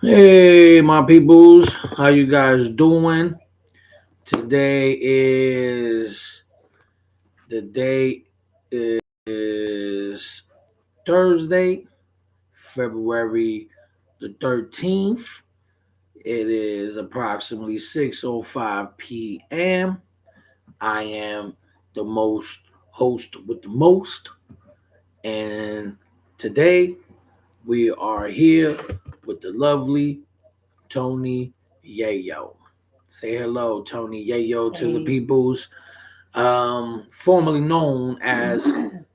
Hey, my peoples, how you guys doing? Today is the date is Thursday, February the 13th. It is approximately 6:05 p.m. I am the most host with the most, and today we are here with the lovely Tony Yayo. Say hello, Tony Yayo, to the Hey, peoples. Formerly known as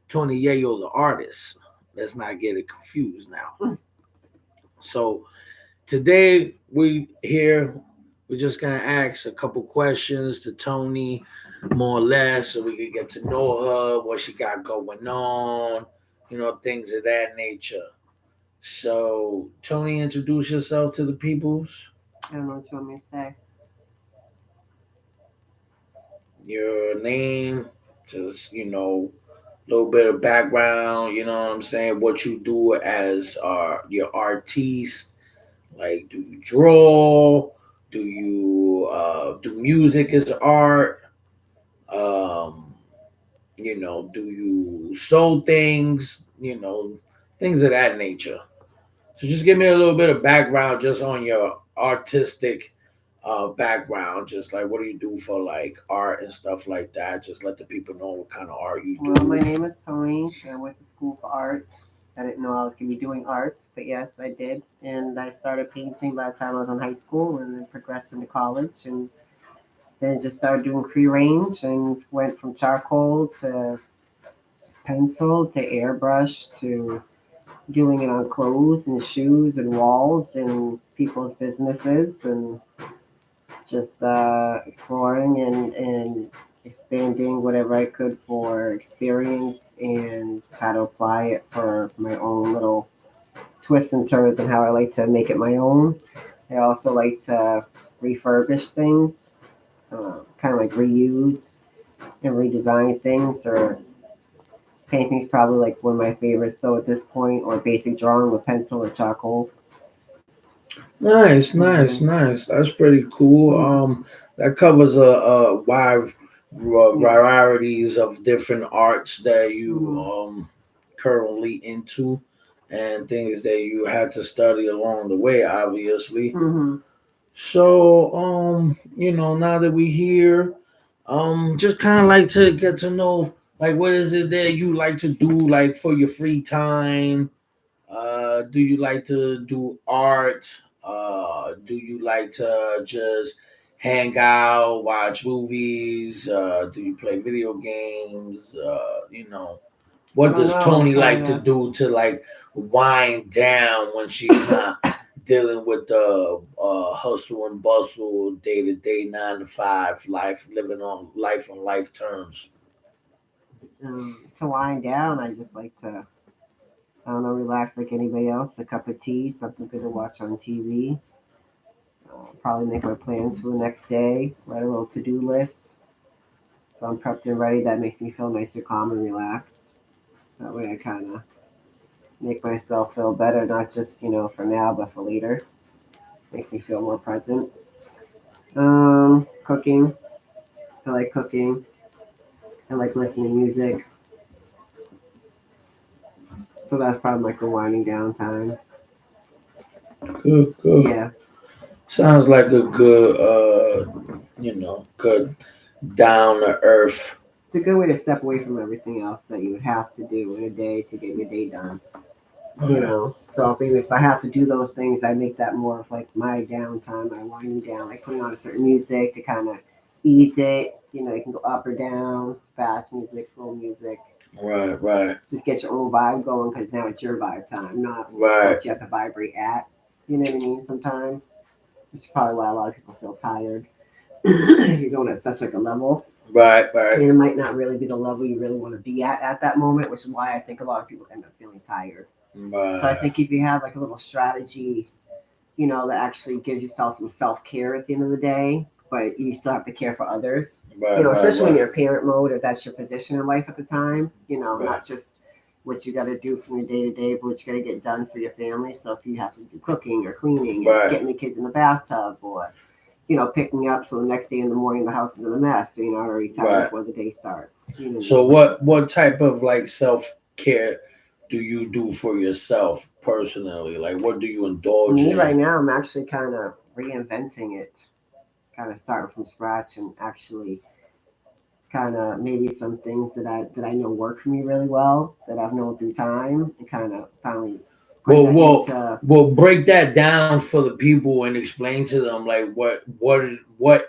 Tony Yayo, the artist. Let's not get it confused now. So today we here. We're just gonna ask a couple questions to Tony, more or less, so we can get to know her, what she got going on, things of that nature. So, Tony, introduce yourself to the peoples. I don't know what you want me to say. Your name, just a little bit of background. You know what I'm saying? What you do as your artiste? Like, do you draw? Do you do music as art? Um, do you sew things? Things of that nature. So just give me a little bit of background just on your artistic background. Just like what do you do for like art and stuff like that. Just let the people know what kind of art you Well, my do. name is Tony. I went to school for arts. I didn't know I was going to be doing arts, but yes, I did. And I started painting by the time I was in high school and then progressed into college. And then just started doing free range and went from charcoal to pencil to airbrush to doing it on clothes and shoes and walls and people's businesses and just exploring and expanding whatever I could for experience and how to apply it for my own little twists and turns and how I like to make it my own. I also like to refurbish things, kind of like reuse and redesign things or painting's probably like one of my favorites though at this point, or basic drawing with pencil or charcoal. Nice, nice, Mm-hmm. nice. That's pretty cool. Mm-hmm. That covers a wide Yeah. varieties of different arts that you Mm-hmm. currently into, and things that you had to study along the way, obviously. Mm-hmm. So, now that we here, just kind of like to get to know, like, what is it that you like to do, like, for your free time? Do you like to do art? Do you like to just hang out, watch movies? Do you play video games? I What don't does know. Tony like Kind to of. do to like wind down when she's not dealing with the hustle and bustle, day to day, 9 to 5 life, living on life terms? To wind down, I just like to, I don't know, relax like anybody else. A cup of tea, something good to watch on TV. Probably make my plans for the next day. Write a little to-do list, so I'm prepped and ready. That makes me feel nice and calm and relaxed. That way, I kind of make myself feel better, not just for now, but for later. Makes me feel more present. Cooking. I like cooking. I like listening to music. So that's probably like a winding down time. Good, good. Yeah. Sounds like a good, good down to earth. It's a good way to step away from everything else that you would have to do in a day to get your day done. Right, So if I have to do those things, I make that more of like my downtime, my winding down, like putting on a certain music to kind of ease it. You can go up or down, fast music, slow music. right, right, Just get your own vibe going because now it's your vibe time, not right, what you have to vibrate at. You know what I mean? Sometimes, which is probably why a lot of people feel tired. You're going at such like a level, right, right, and it might not really be the level you really want to be at that moment, which is why I think a lot of people end up feeling tired. So I right, think if you have like a little strategy, that actually gives yourself some self care at the end of the day, but you still have to care for others. right, right, Especially when right, you're parent mode, if that's your position in life at the time. right. Not just what you got to do from your day to day, but what you got to get done for your family. So if you have to do cooking or cleaning, and Right. getting the kids in the bathtub, or picking up so the next day in the morning the house is in a mess, so you're not already tired Right. before the day starts. You know what I So mean? what type of like self care do you do for yourself personally? Like what do you indulge Me right in? now, I'm actually kind of reinventing it, kind of starting from scratch, and actually kind of maybe some things that I know work for me really well that I've known through time, and kind of finally putting Well, that well, into. well, break that down for the people and explain to them like what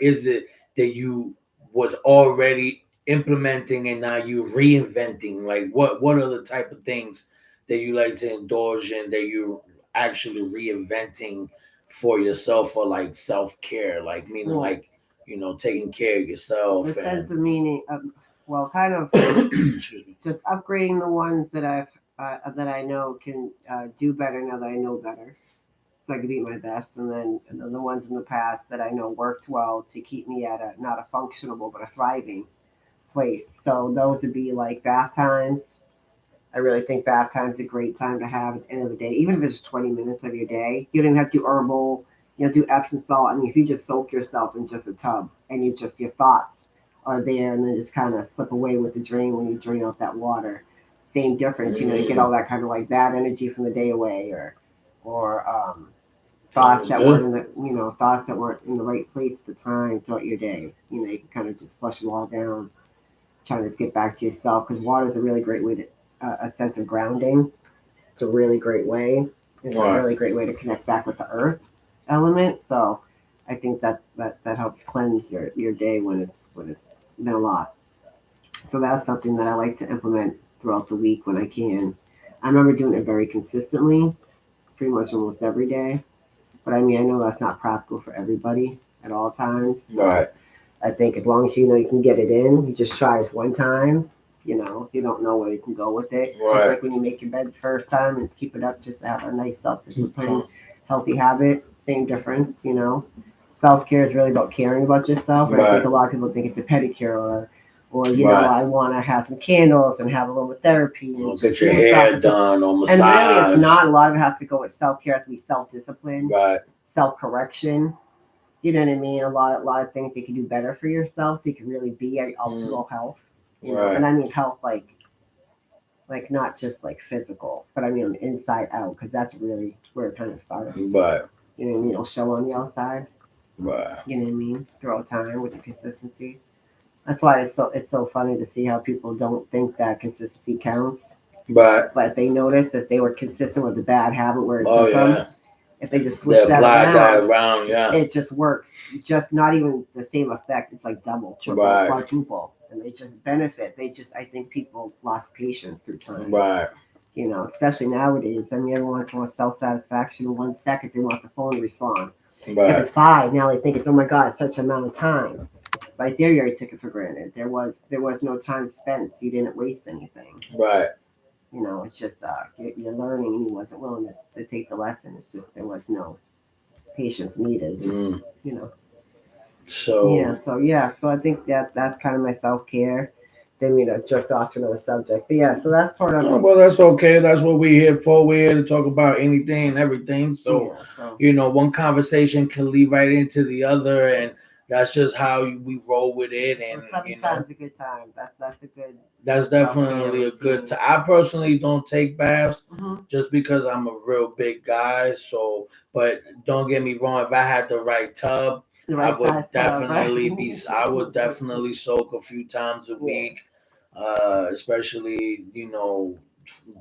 is it that you was already implementing and now you reinventing? Like what are the type of things that you like to indulge in that you actually reinventing for yourself for like self care, like meaning Well, like taking care of the yourself sense and of meaning, well, kind of excuse me. just upgrading the ones that I know can do better now that I know better, so I can be my best, and then the ones in the past that I know worked well to keep me at a not a functionable but a thriving place. So those would be like bath times. I really think bath time's a great time to have at the end of the day, even if it's 20 minutes of your day. You don't even have to do herbal, do Epsom salt. I mean, if you just soak yourself in just a tub and your thoughts are there, and then just kind of slip away with the drain when you drain out that water. Same difference, you get Mm, all that kind of like bad energy from the day away, or thoughts sounds that weren't good. in the thoughts that weren't in the right place at the time throughout your day. You can kind of just flush them all down, trying to just get back to yourself, because water is a really great way to a sense of grounding. It's a really great way. It's All a right. really great way to connect back with the earth element. So I think that helps cleanse your day when it's been a lot. So that's something that I like to implement throughout the week when I can. I remember doing it very consistently, pretty much almost every day. But I mean, I know that's not practical for everybody at all times. So Right. I think as long as you know you can get it in, you just try this one time. You don't know where you can go with it. Just Right. like when you make your bed the first time and keep it up, just to have a nice self-discipline, healthy habit. Same difference. Self care is really about caring about yourself, and I think Right. a lot of people think it's a pedicure, or Right. I want to have some candles and have a little therapy and Or get just your do stuff. hair done or And really, it's massage. not. A lot of it has to go with self care. It has to be self-discipline, Right. self-correction. You know what I mean? A lot of things you can do better for yourself, so you can really be at Mm, optimal health. right. And I mean health like not just like physical, but I mean inside out, because that's really where it kind of starts. Right. You know what I mean? It'll show on the outside. Right. You know what I mean? Throughout time with the consistency. That's why it's so funny to see how people don't think that consistency counts, Right. but they notice if they were consistent with the bad habit where it Oh took them, yeah. if they just They switch that applied that around, around. Yeah. it just works. Just not even the same effect. It's like double, triple, Right. quadruple, and they just benefit. I think people lost patience through time. Right. Especially nowadays. I mean, everyone wants self satisfaction in 1 second. They want the phone to respond. If Right. it's five, now they think it's, oh my god, it's such an amount of time. Right there, you already took it for granted. There was no time spent. You didn't waste anything. Right. It's just you're learning, and he wasn't willing to take the lesson. It's just there was no patience needed. Just Mm. you know. So. So I think that's kind of my self care. Didn't mean to drift off to another subject, but yeah, so that's sort of Oh, well, that's okay. That's what we're here for. We're here to talk about anything and everything. So, yeah. So one conversation can lead right into the other, and that's just how we roll with it. And Sunny time's a good time. That's a good that's self care definitely a good. routine. I personally don't take baths Mm-hmm. just because I'm a real big guy. So, but don't get me wrong. If I had the right tub, The I right would size tub, right? definitely be. I would definitely soak a few times a Yeah. week, especially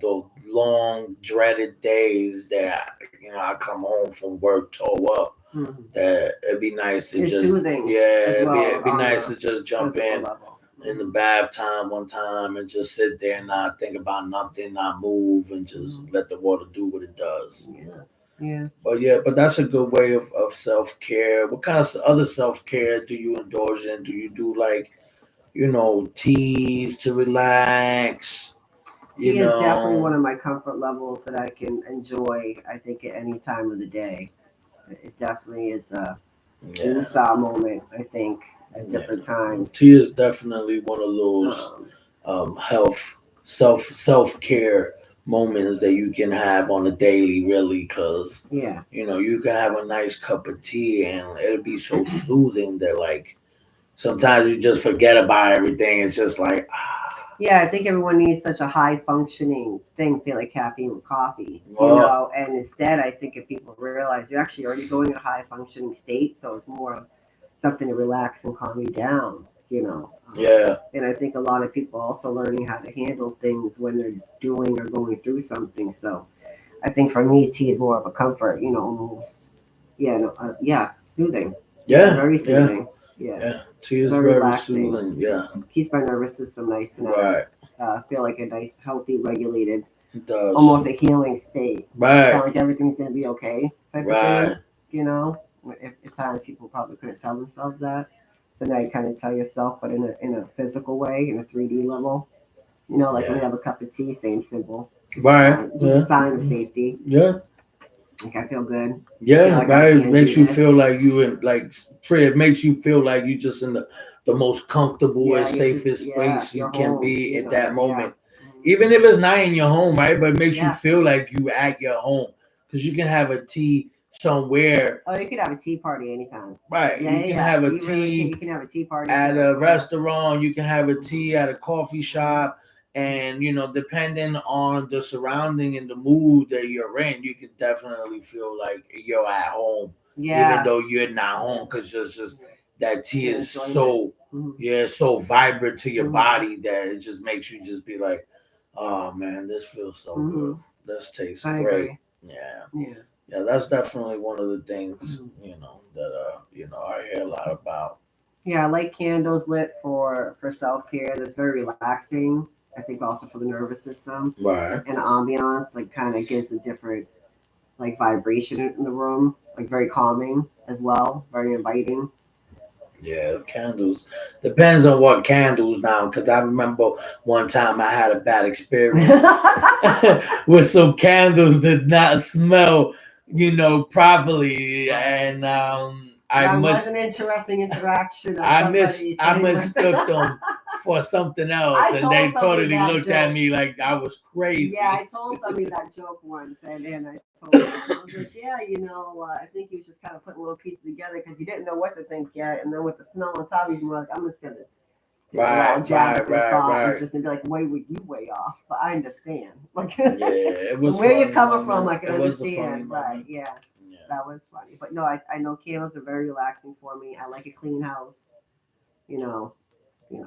the long dreaded days that I come home from work toe up. Mm-hmm. That it'd be nice to It's just soothing as yeah, well it'd be on nice the to just jump physical in level. in the Mm-hmm. bath time one time and just sit there and not think about nothing, not move, and just Mm-hmm. let the water do what it does. Yeah. Yeah. But yeah, but that's a good way of self care. What kind of other self care do you indulge in? Do you do like teas to relax? You Tea is definitely know, one of my comfort levels that I can enjoy. I think at any time of the day. It definitely is a yeah, woosah moment. I think at yeah. different times. Tea is definitely one of those Um, health self care moments that you can have on a daily, really, because Yeah. you can have a nice cup of tea and it'll be so soothing that like sometimes you just forget about everything. It's just like Yeah, I think everyone needs such a high functioning thing, say like caffeine with coffee, well, and instead I think if people realize you're actually already going in a high functioning state, so it's more of something to relax and calm you down, yeah, and I think a lot of people also learning how to handle things when they're doing or going through something. So I think for me, tea is more of a comfort, almost. Yeah, no, yeah, soothing. Yeah, yeah, very yeah, soothing. Yeah, yeah. Tea is very very relaxing. soothing. Yeah, Keeps my nervous system nice and right. feel like a nice, healthy, regulated, It does. almost a healing state. Right, Kind of like everything's gonna be okay type of right. thing. You know, if at times people probably couldn't tell themselves that. So now you kind of tell yourself, but in a physical way, in a 3D level. Like when Yeah, you have a cup of tea, same symbol, right. just a Yeah, sign of safety. yeah. Like I feel good. Feel Yeah, like I right. It can do makes you this. feel like you in like prayer. It makes you feel like you just in the most comfortable and Yeah, you're just safest place you you're can home. be at that Yeah. moment. Mhm. Even if it's not in your home, right? But it makes you Yeah. feel like you at your home because you can have a tea somewhere, Oh, you could have a tea party anytime. right? Yeah, You yeah, can yeah. have a You really can. You tea can have a tea party at too. a Yeah. restaurant. You can have a Mhm. tea at a coffee Mhm. shop, and depending on the surrounding and the mood that you're in, you can definitely feel like you're at home, even Yeah. though you're not Yeah. home, because just Yeah. that tea The is enjoyment. so Mhm. yeah, so vibrant to your Mhm. body that it just makes you just be like, oh man, this feels so good. Mhm. This tastes I great. agree. Yeah. Yeah. Yeah, that's definitely one of the things, Mhm. that I hear a lot about. Yeah, I like candles lit for self care. That's very relaxing. I think also for the nervous system Right. and the ambiance, like kind of gives a different like vibration in the room, like very calming as well, very inviting. Yeah, candles. Depends on what candles now, because I remember one time I had a bad experience with some candles that not smell, properly, and I That was must an interesting interaction of I somebody saying like mistook them for something else, I and they told somebody totally that looked at joke. me like I was Yeah, I crazy. told somebody that joke once, and I told them, I was like, yeah, I think he was just kind of putting little pieces together because he didn't know what to think yet, and then with the smell on top, he's more like, I'm just gonna take a Right, wild jab right, at this right, thought and right. just and be like, way would you way off, but I understand, like Yeah, it from was where you're funny coming from, moment. I can It was a funny understand, but moment. yeah, Yeah. that was funny. But no, I know candles are very relaxing for me. I like a clean house, you know.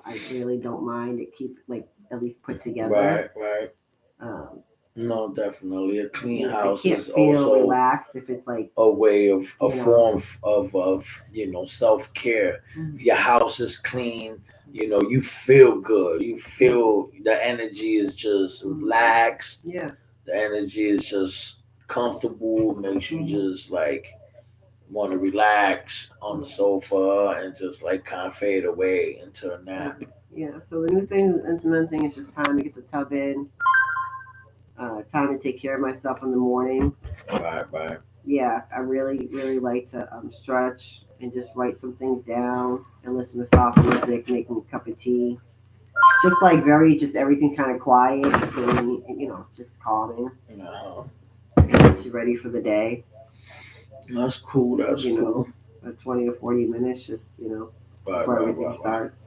I really don't mind it keep like at least put together. Right, right. Um, No, definitely. A clean I house can't is feel also relaxed if it's like a way of a you know. form of self care. Mhm. If your house is clean, you feel good. You Yeah. feel the energy is just Mhm. relaxed. Yeah. The energy is just comfortable. Makes you Mhm. just like want to relax on the Mhm. sofa and just like kind of fade away into a nap. Mhm. Yeah. So the new thing, implementing is just time to get the tub in. Time to take care of myself in the morning. Right, right. Yeah, I really, really like to stretch and just write some things down and listen to soft music, make me a cup of tea. Just like just everything kind of quiet, so just calming. No, Get you ready for the day. that's cool. That's You cool. know, 20 to 40 minutes, just Right, before right, everything right, right. starts,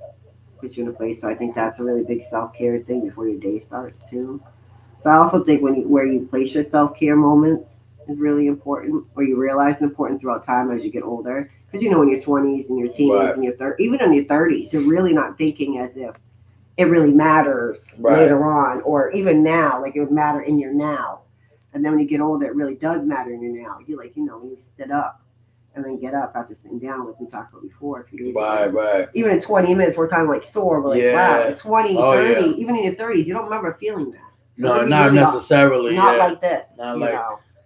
put you in a place. So I think that's a really big self care thing before your day starts too. So I also think where you place your self care moments is really important, or you realize it's important throughout time as you get older. Because in your 20s and your teens Right, and your even in your 30s, you're really not thinking as if it really matters right. later on, or even now, like it would matter in your now. And then when you get older, it really does matter in your now. You when you sit up and then get up after sitting down, like we talked about before a few days Right, ago. right. Even in 20 minutes, we're kind of like sore. We're like, wow, Yeah. at 20, Oh 30, yeah. even in your 30s, you don't remember feeling that. Like No, it'd be not really off. necessarily. Not Yeah. like this, Not like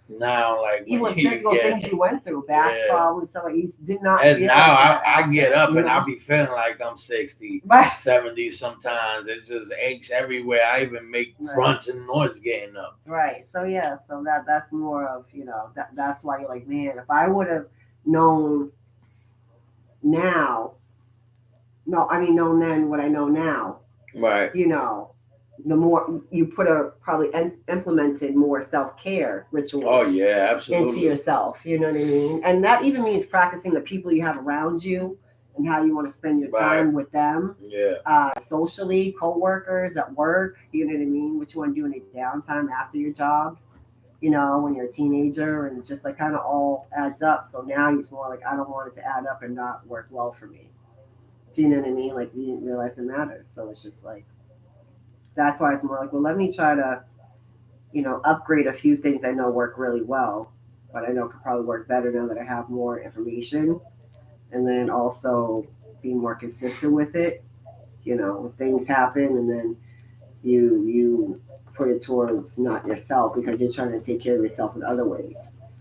now. Like even when with you physical get things you went through, back yeah. problems, so you did not And feel now like that I get after, up and I be feeling like I'm 60, Right. 70 sometimes. It just aches everywhere. I even make Right. grunts and noise getting up. Right. So yeah. So that's more of that's why you're like, man, if I would have known now, no, I mean known then what I know now, Right. you know, the more you probably implemented more self-care rituals Oh yeah, into absolutely. yourself. You know what I mean? And that even means practicing the people you have around you and how you want to spend your Right. time with them, Yeah. socially, co-workers at work. You know what I mean? What you want to do in your downtime after your jobs. You know, when you're a teenager, and just like kind of all adds up. So now you're more like, I don't want it to add up and not work well for me. Do you know what I mean? Like you didn't realize it matters. So it's just like that's why it's more like, well, let me try to, upgrade a few things I know work really well, but I know could probably work better now that I have more information, and then also be more consistent with it. Things happen, and then you put it towards not yourself because you're trying to take care of yourself in other ways.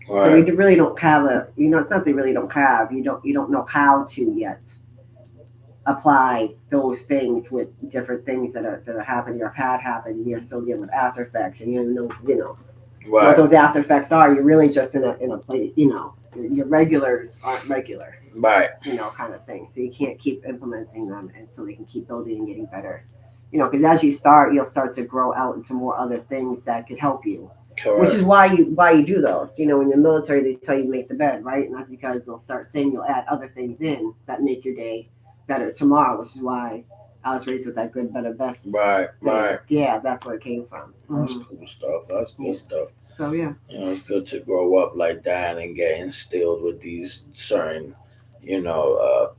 So you Right. really don't have it's not that you really don't have. You don't know how to yet apply those things with different things that are happening or have had happened. You're still dealing with after effects, and you don't know, what Right. those after effects are. You're really just in a place, your regulars aren't regular, Right. kind of thing. So you can't keep implementing them, and so they can keep building and getting better. Because as you start, you'll start to grow out into more other things that could help you. Which is Correct. why you do those. In the military, they tell you to make the bed, right? And that's because they'll start saying you'll add other things in that make your day better tomorrow. Which is why I was raised with that good, better, best Right. thing. Right. Yeah, that's where it came from. That's cool stuff. That's Yeah. good stuff. So yeah. It's good to grow up like that and get instilled with these certain,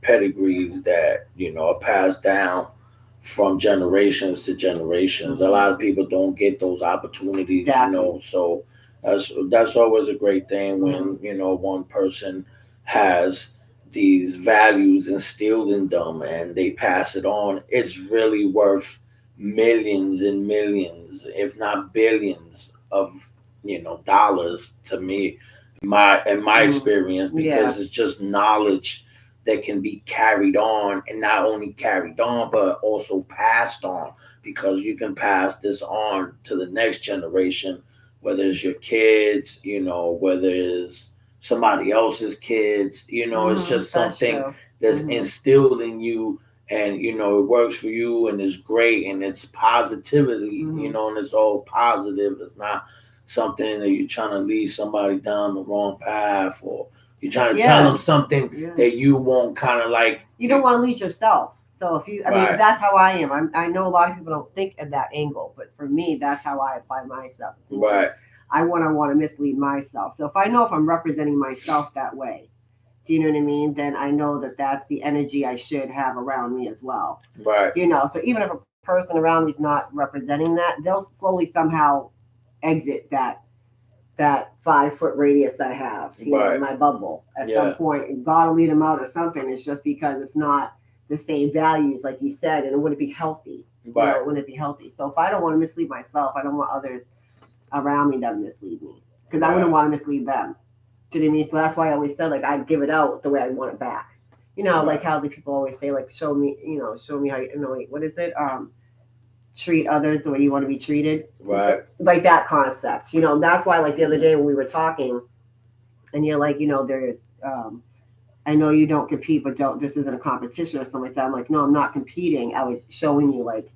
pedigrees that are passed down from generations to generations. A lot of people don't get those opportunities, Exactly. So that's always a great thing Mhm. when one person has these values instilled in them and they pass it on. It's really worth millions and millions, if not billions, of dollars to me, in my Mhm. experience, Yeah. because it's just knowledge that can be carried on, and not only carried on but also passed on, because you can pass this on to the next generation, whether it's your kids, whether it's somebody else's kids. It's just That's something true. that's Mhm. instilled in you, and it works for you and it's great and it's positivity, Mhm. and it's all positive. It's not something that you're trying to lead somebody down the wrong path, or you're trying to tell them Yeah. something Yeah. that you won't kind of like. You don't want to lead yourself. So if you, I mean, Right. that's how I am. I know a lot of people don't think of that angle, but for me, that's how I apply myself. It's more like Right. I want to mislead myself. So if I know if I'm representing myself that way, do you know what I mean? Then I know that that's the energy I should have around me as well. Right. So even if a person around me is not representing that, they'll slowly somehow exit that 5 foot radius I have, in Right. my bubble at some Yeah. point. And God will lead them out or something. It's just because it's not the same values, like you said, and it wouldn't be healthy. Right. It wouldn't be healthy. So if I don't want to mislead myself, I don't want others around me that mislead me because I wouldn't Right. want to mislead them. Do you know what I mean? So that's why I always said, like, I give it out the way I want it back. Like Right. how the people always say, like, show me how wait, what is it? Treat others the way you want to be treated, Right. like that concept. That's why, like the other day when we were talking, and you're like, there's, I know you don't compete, but don't. This isn't a competition or something like that. I'm like, no, I'm not competing. I was showing you like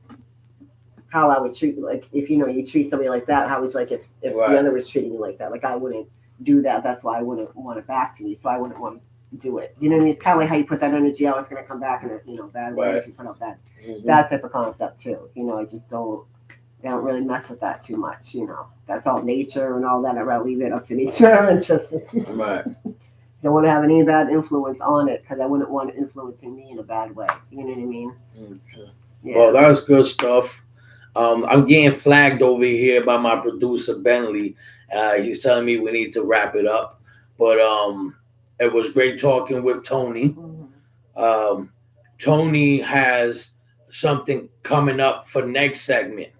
how I would treat, like if you treat somebody like that, how was like if the Right. other was treating you like that. Like I wouldn't do that. That's why I wouldn't want it back to me. So I wouldn't want to do it. You know what I mean? It's kind of like how you put that energy out. It's gonna come back in a bad way Right. if you put out Hmm. that type of concept too. I just don't. They don't really mess with that too much. That's all nature and all that. I'd rather leave it up to nature and just Right. don't want to have any bad influence on it because I wouldn't want it influencing me in a bad way. You know what I mean? Okay. Well, Yeah. that's good stuff. I'm getting flagged over here by my producer Bentley. He's telling me we need to wrap it up, but it was great talking with Tony. Mhm. Um, Tony has something coming up for next segment.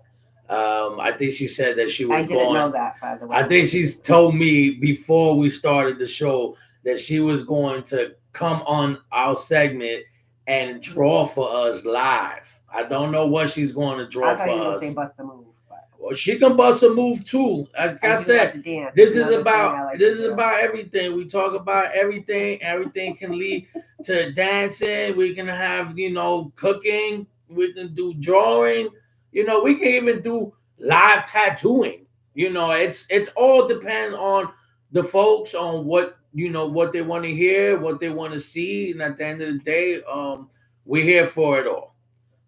I think she said that she I was didn't going. know that, by the I way. think she's told me before we started the show that she was going to come on our segment and draw for us live. I don't know what she's going to I draw thought for you were gonna say us. bust a move, but Well, she can bust a move too. As I I do like said, to dance. this It's is another thing about I like to this is do. about everything. We talk about everything. Everything can lead to dancing. We can have cooking. We can do drawing. We can even do live tattooing. It's all depend on the folks on what they want to hear, what they want to see, and at the end of the day, we're here for it all.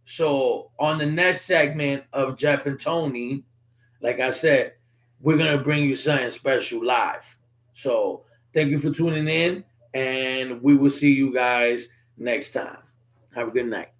So on the next segment of Jeff and Tony, like I said, we're gonna bring you something special live. So thank you for tuning in, and we will see you guys next time. Have a good night.